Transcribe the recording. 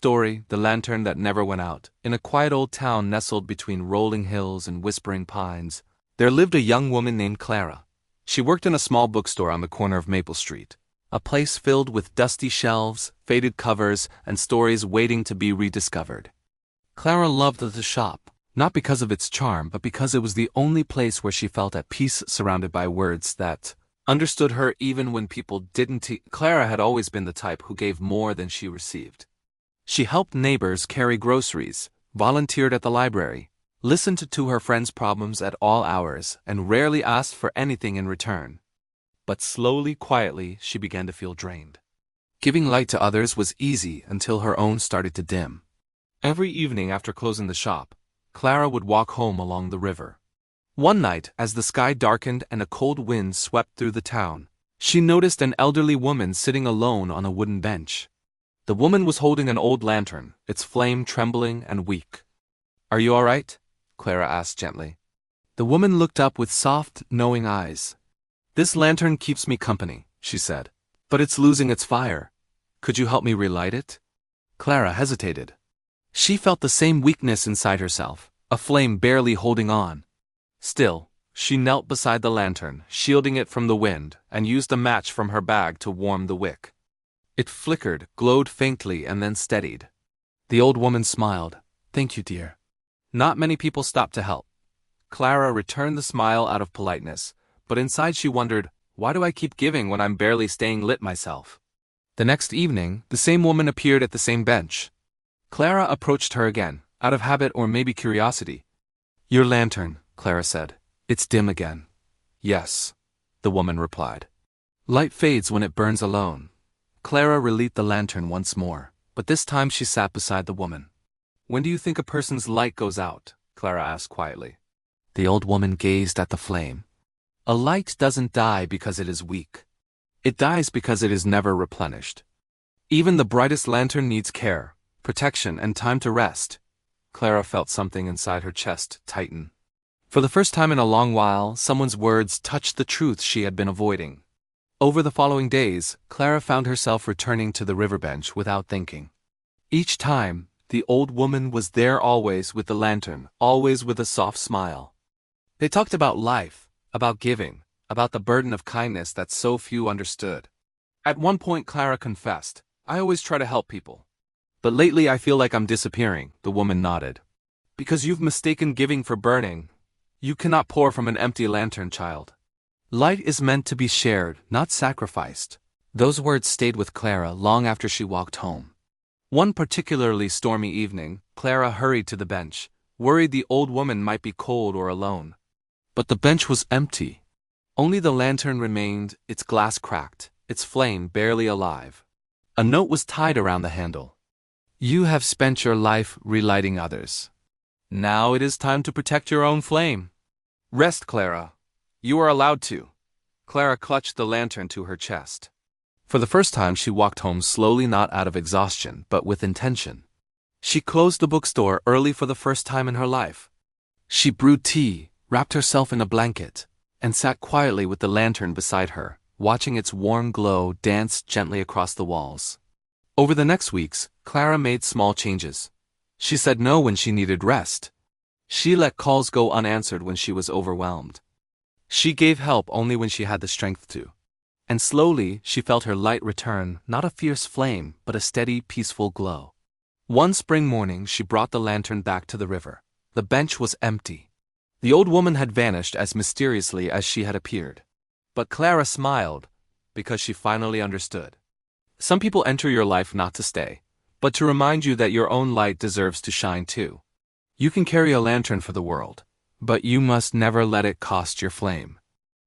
story, The Lantern That Never Went Out. In a quiet old town nestled between rolling hills and whispering pines, there lived a young woman named Clara. She worked in a small bookstore on the corner of Maple Street, a place filled with dusty shelves, faded covers, and stories waiting to be rediscovered. Clara loved the shop, not because of its charm, but because it was the only place where she felt at peace, surrounded by words that understood her even when people didn't. Clara had always been the type who gave more than she received. She helped neighbors carry groceries, volunteered at the library, listened to her friends' problems at all hours, and rarely asked for anything in return. But slowly, quietly, she began to feel drained. Giving light to others was easy until her own started to dim. Every evening after closing the shop, Clara would walk home along the river. One night, as the sky darkened and a cold wind swept through the town, she noticed an elderly woman sitting alone on a wooden bench. The woman was holding an old lantern, its flame trembling and weak. "Are you all right?" Clara asked gently. The woman looked up with soft, knowing eyes. "This lantern keeps me company," she said, "but it's losing its fire. Could you help me relight it?" Clara hesitated. She felt the same weakness inside herself, a flame barely holding on. Still, she knelt beside the lantern, shielding it from the wind, and used a match from her bag to warm the wick. It flickered, glowed faintly, and then steadied. The old woman smiled. "Thank you, dear." Not many people stopped to help. Clara returned the smile out of politeness, but inside she wondered, why do I keep giving when I'm barely staying lit myself? The next evening, the same woman appeared at the same bench. Clara approached her again, out of habit or maybe curiosity. "Your lantern," Clara said. "It's dim again." "Yes," the woman replied. "Light fades when it burns alone." Clara relit the lantern once more, but this time she sat beside the woman. "When do you think a person's light goes out?" Clara asked quietly. The old woman gazed at the flame. "A light doesn't die because it is weak. It dies because it is never replenished. Even the brightest lantern needs care, protection, and time to rest." Clara felt something inside her chest tighten. For the first time in a long while, someone's words touched the truth she had been avoiding. Over the following days, Clara found herself returning to the riverbench without thinking. Each time, the old woman was there, always with the lantern, always with a soft smile. They talked about life, about giving, about the burden of kindness that so few understood. At one point, Clara confessed, "I always try to help people. But lately I feel like I'm disappearing." The woman nodded. "Because you've mistaken giving for burning. You cannot pour from an empty lantern, child. Light is meant to be shared, not sacrificed." Those words stayed with Clara long after she walked home. One particularly stormy evening, Clara hurried to the bench, worried the old woman might be cold or alone. But the bench was empty. Only the lantern remained, its glass cracked, its flame barely alive. A note was tied around the handle. "You have spent your life relighting others. Now it is time to protect your own flame. Rest, Clara. You are allowed to." Clara clutched the lantern to her chest. For the first time she walked home slowly, not out of exhaustion, but with intention. She closed the bookstore early for the first time in her life. She brewed tea, wrapped herself in a blanket, and sat quietly with the lantern beside her, watching its warm glow dance gently across the walls. Over the next weeks, Clara made small changes. She said no when she needed rest. She let calls go unanswered when she was overwhelmed. She gave help only when she had the strength to. And slowly, she felt her light return, not a fierce flame, but a steady, peaceful glow. One spring morning, she brought the lantern back to the river. The bench was empty. The old woman had vanished as mysteriously as she had appeared. But Clara smiled, because she finally understood. Some people enter your life not to stay, but to remind you that your own light deserves to shine too. You can carry a lantern for the world, but you must never let it cost your flame.